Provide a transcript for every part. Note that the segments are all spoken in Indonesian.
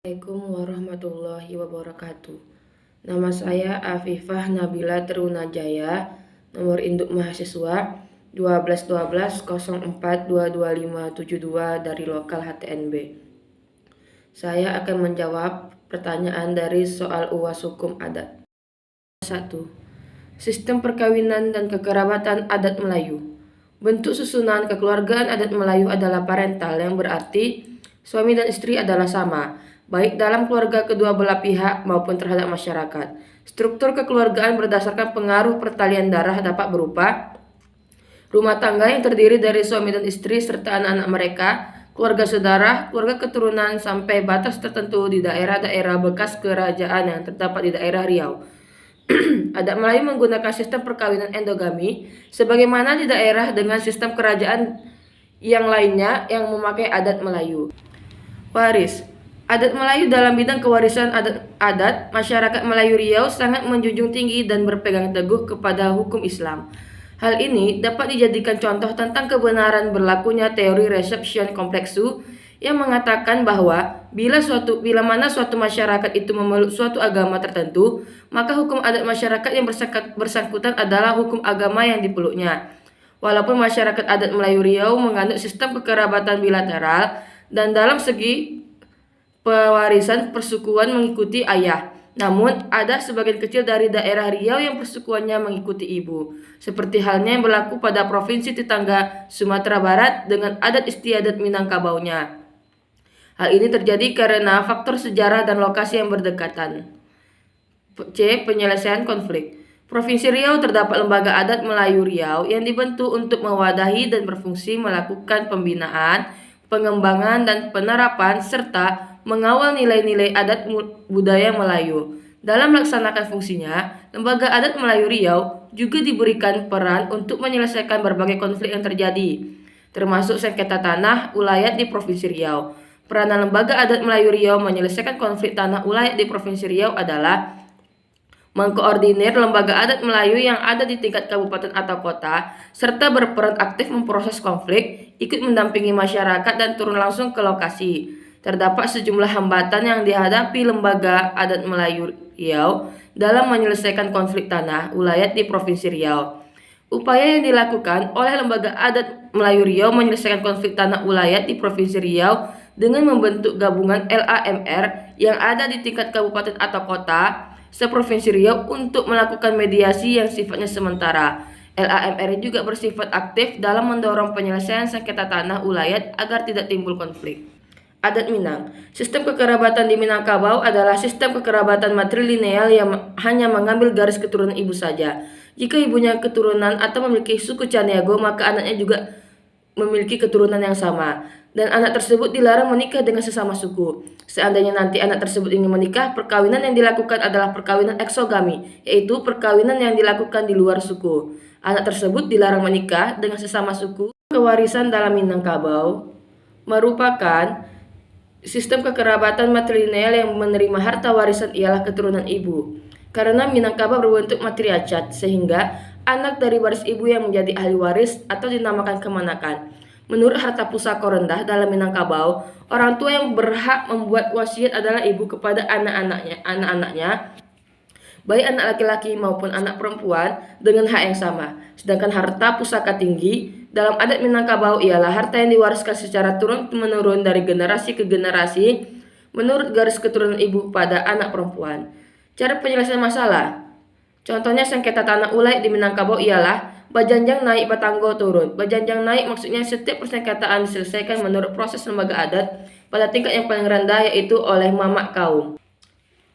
Assalamualaikum warahmatullahi wabarakatuh. Nama saya Afifah Nabila Trunajaya, nomor induk mahasiswa 121204222572 dari lokal HTNB. Saya akan menjawab pertanyaan dari soal UAS Hukum Adat. 1. Sistem perkawinan dan kekerabatan adat Melayu. Bentuk susunan kekeluargaan adat Melayu adalah parental, yang berarti suami dan istri adalah sama, baik dalam keluarga kedua belah pihak maupun terhadap masyarakat. Struktur kekeluargaan berdasarkan pengaruh pertalian darah dapat berupa rumah tangga yang terdiri dari suami dan istri serta anak-anak mereka, keluarga saudara, keluarga keturunan, sampai batas tertentu di daerah-daerah bekas kerajaan yang terdapat di daerah Riau. Adat Melayu menggunakan sistem perkawinan endogami, sebagaimana di daerah dengan sistem kerajaan yang lainnya yang memakai adat Melayu. Waris. Adat Melayu dalam bidang kewarisan adat, masyarakat Melayu Riau sangat menjunjung tinggi dan berpegang teguh kepada hukum Islam. Hal ini dapat dijadikan contoh tentang kebenaran berlakunya teori reception kompleksu yang mengatakan bahwa bila mana suatu masyarakat itu memeluk suatu agama tertentu, maka hukum adat masyarakat yang bersangkutan adalah hukum agama yang dipeluknya. Walaupun masyarakat adat Melayu Riau menganut sistem kekerabatan bilateral dan dalam segi pewarisan persukuan mengikuti ayah, namun ada sebagian kecil dari daerah Riau yang persukuannya mengikuti ibu, seperti halnya yang berlaku pada provinsi tetangga Sumatera Barat dengan adat istiadat Minangkabaunya. Hal ini terjadi karena faktor sejarah dan lokasi yang berdekatan. C. Penyelesaian konflik. Provinsi Riau terdapat lembaga adat Melayu Riau yang dibentuk untuk mewadahi dan berfungsi melakukan pembinaan, pengembangan, dan penerapan serta mengawal nilai-nilai adat budaya Melayu. Dalam melaksanakan fungsinya, Lembaga Adat Melayu Riau juga diberikan peran untuk menyelesaikan berbagai konflik yang terjadi, termasuk sengketa tanah ulayat di Provinsi Riau. Peranan Lembaga Adat Melayu Riau menyelesaikan konflik tanah ulayat di Provinsi Riau adalah mengkoordinir lembaga adat Melayu yang ada di tingkat kabupaten atau kota, serta berperan aktif memproses konflik, ikut mendampingi masyarakat, dan turun langsung ke lokasi. Terdapat sejumlah hambatan yang dihadapi Lembaga Adat Melayu Riau dalam menyelesaikan konflik tanah ulayat di Provinsi Riau. Upaya yang dilakukan oleh Lembaga Adat Melayu Riau menyelesaikan konflik tanah ulayat di Provinsi Riau dengan membentuk gabungan LAMR yang ada di tingkat kabupaten atau kota seprovinsi Riau untuk melakukan mediasi yang sifatnya sementara. LAMR juga bersifat aktif dalam mendorong penyelesaian sengketa tanah ulayat agar tidak timbul konflik. Adat Minang. Sistem kekerabatan di Minangkabau adalah sistem kekerabatan matrilineal yang hanya mengambil garis keturunan ibu saja. Jika ibunya keturunan atau memiliki suku Caniago, maka anaknya juga memiliki keturunan yang sama, dan anak tersebut dilarang menikah dengan sesama suku. Seandainya nanti anak tersebut ingin menikah, perkawinan yang dilakukan adalah perkawinan eksogami, yaitu perkawinan yang dilakukan di luar suku. Anak tersebut dilarang menikah dengan sesama suku. Kewarisan dalam Minangkabau merupakan sistem kekerabatan matrilineal yang menerima harta warisan ialah keturunan ibu. Karena Minangkabau berbentuk matriarcat, sehingga anak dari waris ibu yang menjadi ahli waris atau dinamakan kemanakan. Menurut harta pusaka rendah dalam Minangkabau, orang tua yang berhak membuat wasiat adalah ibu kepada anak-anaknya, baik anak laki-laki maupun anak perempuan, dengan hak yang sama. Sedangkan harta pusaka tinggi dalam adat Minangkabau ialah harta yang diwariskan secara turun-menurun dari generasi ke generasi menurut garis keturunan ibu pada anak perempuan. Cara penyelesaian masalah. Contohnya sengketa tanah ulayat di Minangkabau ialah bajanjang naik batanggo turun. Bajanjang naik maksudnya setiap persengketaan diselesaikan menurut proses lembaga adat pada tingkat yang paling rendah, yaitu oleh mamak kaum.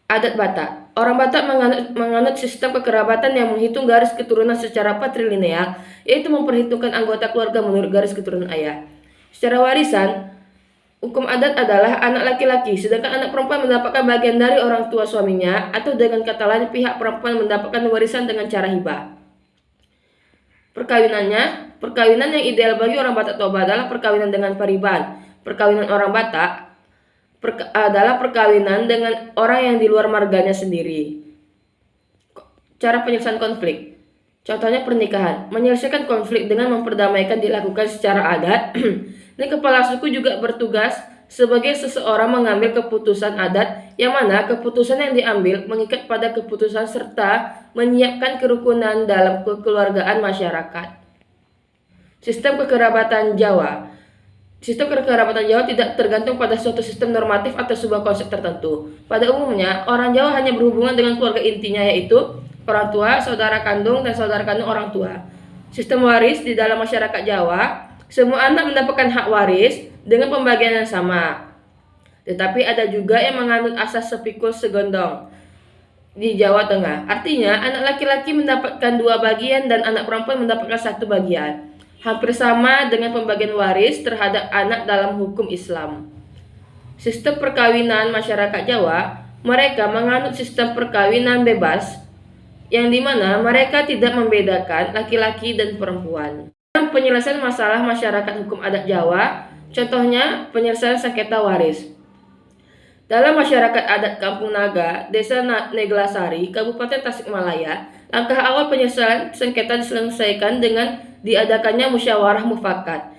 Adat Batak. Orang Batak menganut sistem kekerabatan yang menghitung garis keturunan secara patrilineal, yaitu memperhitungkan anggota keluarga menurut garis keturunan ayah. Secara warisan, hukum adat adalah anak laki-laki, sedangkan anak perempuan mendapatkan bagian dari orang tua suaminya, atau dengan kata lain pihak perempuan mendapatkan warisan dengan cara hibah. Perkawinan yang ideal bagi orang Batak Toba adalah perkawinan dengan pariban. Perkawinan orang Batak adalah perkawinan dengan orang yang di luar marganya sendiri. Cara penyelesaian konflik. Contohnya pernikahan. Menyelesaikan konflik dengan memperdamaikan dilakukan secara adat dan kepala suku juga bertugas sebagai seseorang mengambil keputusan adat yang mana keputusan yang diambil mengikat pada keputusan serta menyiapkan kerukunan dalam kekeluargaan masyarakat. Sistem kekerabatan Jawa. Sistem kekerabatan Jawa tidak tergantung pada suatu sistem normatif atau sebuah konsep tertentu. Pada umumnya, orang Jawa hanya berhubungan dengan keluarga intinya, yaitu orang tua, saudara kandung, dan saudara kandung orang tua. Sistem waris di dalam masyarakat Jawa, semua anak mendapatkan hak waris dengan pembagian yang sama. Tetapi ada juga yang menganut asas sepikul segondong di Jawa Tengah. Artinya, anak laki-laki mendapatkan 2 bagian dan anak perempuan mendapatkan 1 bagian. Hampir sama dengan pembagian waris terhadap anak dalam hukum Islam. Sistem perkawinan masyarakat Jawa, mereka menganut sistem perkawinan bebas, yang dimana mereka tidak membedakan laki-laki dan perempuan. Dalam penyelesaian masalah masyarakat hukum adat Jawa, contohnya penyelesaian sengketa waris. Dalam masyarakat adat Kampung Naga, Desa Neglasari, Kabupaten Tasikmalaya, langkah awal penyelesaian sengketa diselesaikan dengan diadakannya musyawarah mufakat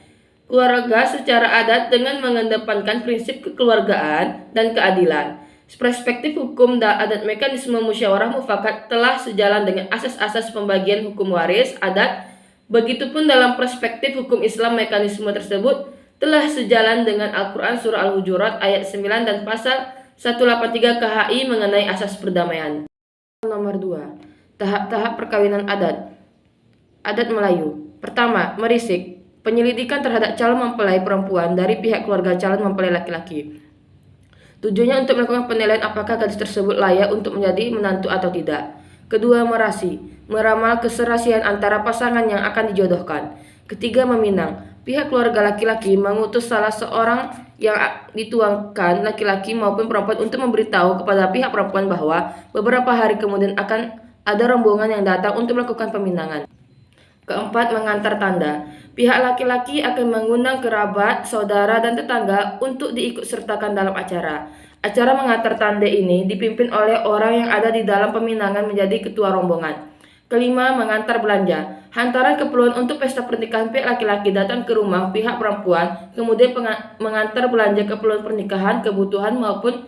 keluarga secara adat dengan mengedepankan prinsip kekeluargaan dan keadilan. Perspektif hukum dan adat mekanisme musyawarah mufakat telah sejalan dengan asas-asas pembagian hukum waris adat. Begitupun dalam perspektif hukum Islam, mekanisme tersebut telah sejalan dengan Al-Quran Surah Al-Hujurat ayat 9 dan pasal 183 KHI mengenai asas perdamaian. Nomor 2. Tahap-tahap perkawinan adat. Adat Melayu. Pertama, merisik. Penyelidikan terhadap calon mempelai perempuan dari pihak keluarga calon mempelai laki-laki. Tujuannya untuk melakukan penilaian apakah gadis tersebut layak untuk menjadi menantu atau tidak. Kedua, merasi. Meramal keserasian antara pasangan yang akan dijodohkan. Ketiga, meminang. Pihak keluarga laki-laki mengutus salah seorang yang dituangkan laki-laki maupun perempuan untuk memberitahu kepada pihak perempuan bahwa beberapa hari kemudian akan ada rombongan yang datang untuk melakukan peminangan. Keempat, mengantar tanda. Pihak laki-laki akan mengundang kerabat, saudara, dan tetangga untuk diikutsertakan dalam acara. Acara mengantar tanda ini dipimpin oleh orang yang ada di dalam peminangan menjadi ketua rombongan. Kelima, mengantar belanja. Hantaran keperluan untuk pesta pernikahan pihak laki-laki datang ke rumah pihak perempuan, kemudian mengantar belanja keperluan pernikahan, kebutuhan, maupun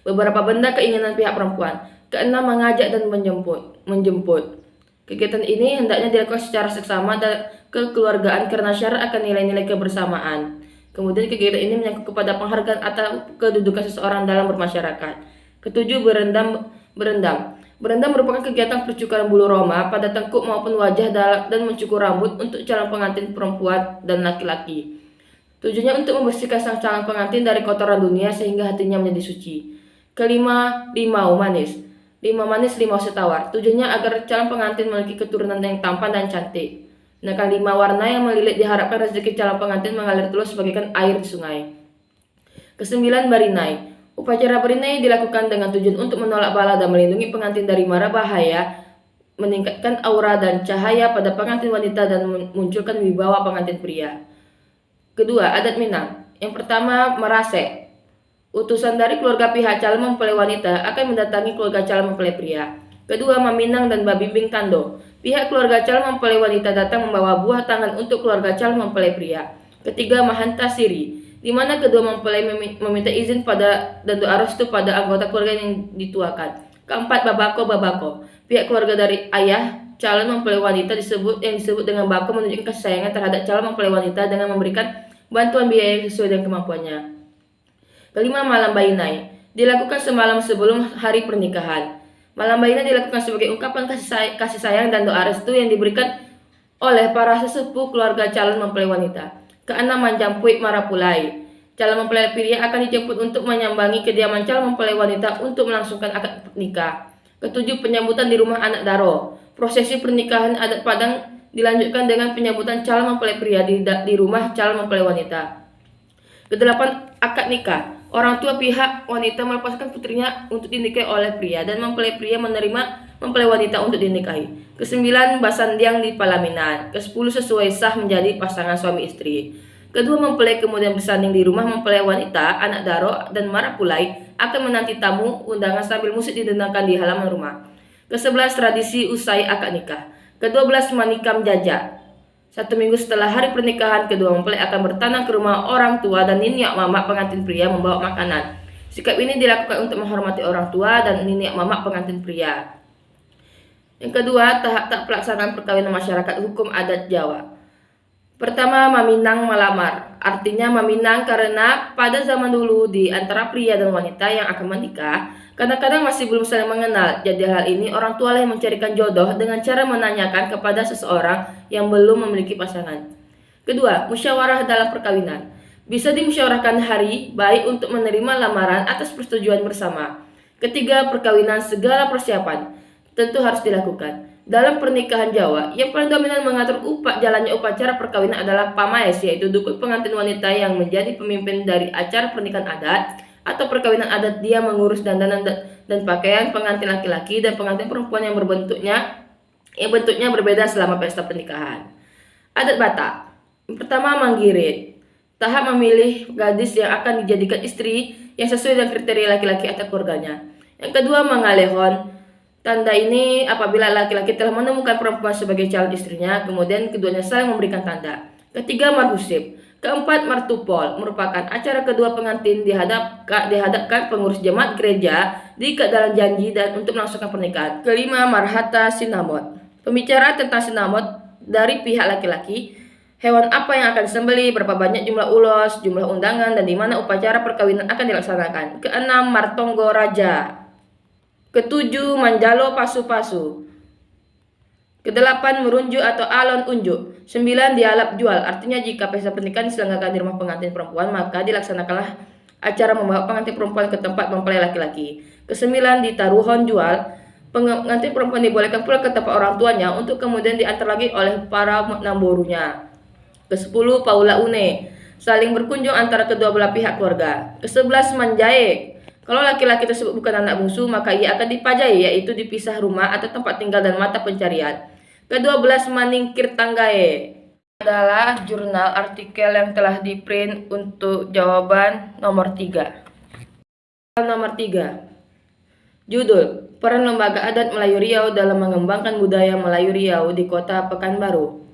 beberapa benda keinginan pihak perempuan. Keenam, mengajak dan menjemput. Kegiatan ini hendaknya dilakukan secara seksama dan kekeluargaan karena syarat akan nilai-nilai kebersamaan. Kemudian kegiatan ini menyangkut kepada penghargaan atau kedudukan seseorang dalam bermasyarakat. Ketujuh, berendam. Berendam merupakan kegiatan percukuran bulu roma pada tengkuk maupun wajah dan mencukur rambut untuk calon pengantin perempuan dan laki-laki. Tujuannya untuk membersihkan sang calon pengantin dari kotoran dunia sehingga hatinya menjadi suci. Kelima, limau manis. Limau manis, limau setawar. Tujuannya agar calon pengantin memiliki keturunan yang tampan dan cantik. Sedangkan limau warna yang melilit diharapkan rezeki calon pengantin mengalir terus bagaikan air di sungai. Kesembilan, barinai. Upacara barinai dilakukan dengan tujuan untuk menolak bala dan melindungi pengantin dari mara bahaya, meningkatkan aura dan cahaya pada pengantin wanita dan memunculkan wibawa pengantin pria. Kedua, adat Minang. Yang pertama, merasek. Utusan dari keluarga pihak calon mempelai wanita akan mendatangi keluarga calon mempelai pria. Kedua, meminang dan babimbing tando. Pihak keluarga calon mempelai wanita datang membawa buah tangan untuk keluarga calon mempelai pria. Ketiga, mahanta siri, di mana kedua mempelai meminta izin pada dan doa restu pada anggota keluarga yang dituakan. Keempat, babako. Pihak keluarga dari ayah calon mempelai wanita yang disebut dengan bako menunjukkan kesayangan terhadap calon mempelai wanita dengan memberikan bantuan biaya sesuai dengan kemampuannya. Kelima, malam bainai. Dilakukan semalam sebelum hari pernikahan. Malam bainai dilakukan sebagai ungkapan kasih sayang dan doa restu yang diberikan oleh para sesepuh keluarga calon mempelai wanita. Keenam, manjampuik marapulai. Calon mempelai pria akan dijemput untuk menyambangi kediaman calon mempelai wanita untuk melangsungkan akad nikah. Ketujuh, penyambutan di rumah anak daro. Prosesi pernikahan adat Padang dilanjutkan dengan penyambutan calon mempelai pria di rumah calon mempelai wanita. Kedelapan, akad nikah. Orang tua pihak wanita melepaskan putrinya untuk dinikahi oleh pria dan mempelai pria menerima mempelai wanita untuk dinikahi. Kesembilan, basandiang di pelaminan. Kesepuluh, sesuai sah menjadi pasangan suami istri. Kedua mempelai kemudian bersanding di rumah mempelai wanita, anak daro, dan marapulai akan menanti tamu undangan sambil musik didendangkan di halaman rumah. Ke-11, tradisi usai akad nikah. Ke-12, manikam jajak. 1 minggu setelah hari pernikahan, kedua mempelai akan bertanah ke rumah orang tua dan niniak mamak pengantin pria membawa makanan. Sikap ini dilakukan untuk menghormati orang tua dan niniak mamak pengantin pria. Yang kedua, tahap pelaksanaan perkawinan masyarakat hukum adat Jawa. Pertama, meminang melamar. Artinya meminang karena pada zaman dulu di antara pria dan wanita yang akan menikah, kadang-kadang masih belum saling mengenal. Jadi hal ini orang tua yang mencarikan jodoh dengan cara menanyakan kepada seseorang yang belum memiliki pasangan. Kedua, musyawarah dalam perkawinan. Bisa dimusyawarahkan hari baik untuk menerima lamaran atas persetujuan bersama. Ketiga, perkawinan segala persiapan tentu harus dilakukan. Dalam pernikahan Jawa, yang paling dominan mengatur jalannya upacara perkawinan adalah pamaes, yaitu dukun pengantin wanita yang menjadi pemimpin dari acara pernikahan adat atau perkawinan adat. Dia mengurus dandanan dan pakaian pengantin laki-laki dan pengantin perempuan yang bentuknya berbeda selama pesta pernikahan. Adat Batak. Pertama, manggirit. Tahap memilih gadis yang akan dijadikan istri yang sesuai dengan kriteria laki-laki atau keluarganya. Yang kedua, mangalehon. Tanda ini apabila laki-laki telah menemukan perempuan sebagai calon istrinya, kemudian keduanya saling memberikan tanda. Ketiga, marhusib. Keempat, martupol, merupakan acara kedua pengantin dihadapkan pengurus jemaat gereja diikat dalam janji dan untuk melangsungkan pernikahan. Kelima, marhata sinamot. Pembicaraan tentang sinamot dari pihak laki-laki, hewan apa yang akan disembelih, berapa banyak jumlah ulos, jumlah undangan, dan di mana upacara perkawinan akan dilaksanakan. Keenam, martonggo raja. Ketujuh, manjalo pasu-pasu. Kedelapan, merunjuk atau alon unjuk. 9, dialap jual. Artinya jika pesta pernikahan diselenggarakan di rumah pengantin perempuan, maka dilaksanakanlah acara membawa pengantin perempuan ke tempat mempelai laki-laki. Ke-9, ditaruhon jual. Pengantin perempuan dibolehkan pulang ke tempat orang tuanya untuk kemudian diantar lagi oleh para namborunya. Ke-10, paula une. Saling berkunjung antara kedua belah pihak keluarga. Ke-11, manjae. Kalau laki-laki tersebut bukan anak bungsu, maka ia akan dipajai, yaitu dipisah rumah atau tempat tinggal dan mata pencarian. Ke-12, maningkir tanggae. Adalah jurnal artikel yang telah di-print untuk jawaban nomor 3. Nomor 3. Judul, peran Lembaga Adat Melayu Riau dalam mengembangkan budaya Melayu Riau di Kota Pekanbaru.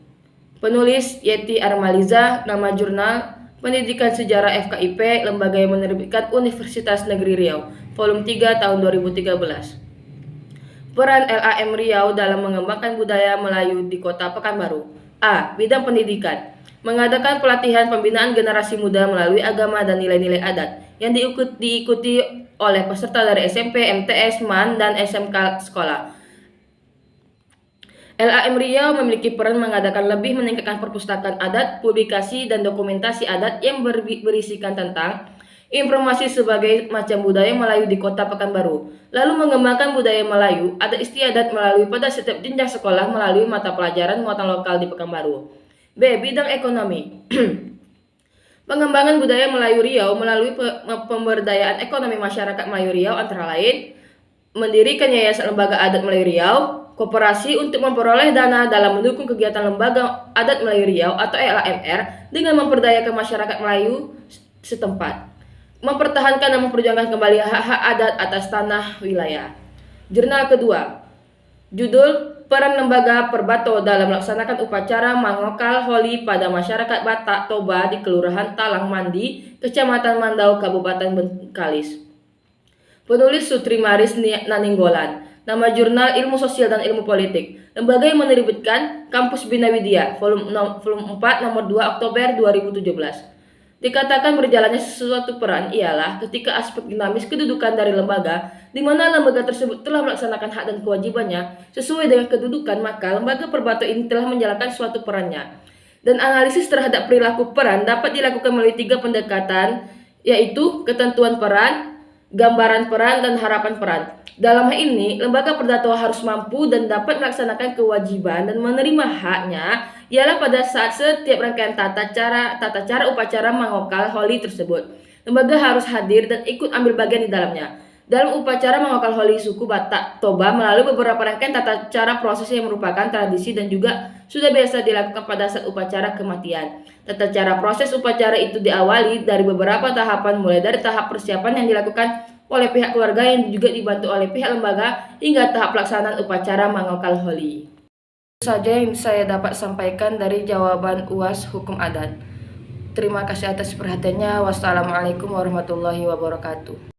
Penulis Yeti Armaliza. Nama jurnal Pendidikan Sejarah FKIP, lembaga yang menerbitkan Universitas Negeri Riau, volume 3 tahun 2013. Peran LAM Riau dalam mengembangkan budaya Melayu di Kota Pekanbaru. A. Bidang pendidikan. Mengadakan pelatihan pembinaan generasi muda melalui agama dan nilai-nilai adat yang diikuti oleh peserta dari SMP, MTS, MAN, dan SMK sekolah. LAM Riau memiliki peran mengadakan lebih meningkatkan perpustakaan adat, publikasi, dan dokumentasi adat yang berisikan tentang informasi sebagai macam budaya Melayu di Kota Pekanbaru, lalu mengembangkan budaya Melayu, adat istiadat melalui pada setiap jenjang sekolah melalui mata pelajaran muatan lokal di Pekanbaru. B. Bidang ekonomi. Pengembangan budaya Melayu Riau melalui pemberdayaan ekonomi masyarakat Melayu Riau antara lain mendirikan Yayasan Lembaga Adat Melayu Riau, koperasi untuk memperoleh dana dalam mendukung kegiatan Lembaga Adat Melayu Riau atau LAMR dengan memperdayakan masyarakat Melayu setempat, mempertahankan dan memperjuangkan kembali hak-hak adat atas tanah wilayah. Jurnal kedua, judul Peran Lembaga Perbato dalam melaksanakan upacara Mangokal Holi pada masyarakat Batak Toba di Kelurahan Talang Mandi, Kecamatan Mandau, Kabupaten Bengkalis. Penulis Sutri Maris Naninggolan. Nama jurnal Ilmu Sosial dan Ilmu Politik. Lembaga yang menerbitkan Kampus Bina Widya, volume 4 nomor 2 Oktober 2017. Dikatakan berjalannya sesuatu peran ialah ketika aspek dinamis kedudukan dari lembaga, di mana lembaga tersebut telah melaksanakan hak dan kewajibannya sesuai dengan kedudukan, maka lembaga perbato ini telah menjalankan suatu perannya. Dan analisis terhadap perilaku peran dapat dilakukan melalui 3 pendekatan, yaitu ketentuan peran, gambaran peran, dan harapan peran. Dalam hal ini, lembaga perdato harus mampu dan dapat melaksanakan kewajiban dan menerima haknya ialah pada saat setiap rangkaian tata cara upacara Mangokal Holi tersebut. Lembaga harus hadir dan ikut ambil bagian di dalamnya. Dalam upacara Mangokal Holi suku Batak Toba melalui beberapa rangkaian tata cara proses yang merupakan tradisi dan juga sudah biasa dilakukan pada saat upacara kematian. Tata cara proses upacara itu diawali dari beberapa tahapan, mulai dari tahap persiapan yang dilakukan oleh pihak keluarga yang juga dibantu oleh pihak lembaga hingga tahap pelaksanaan upacara Mangokal Holi. Itu saja yang saya dapat sampaikan dari jawaban UAS Hukum Adat. Terima kasih atas perhatiannya. Wassalamualaikum warahmatullahi wabarakatuh.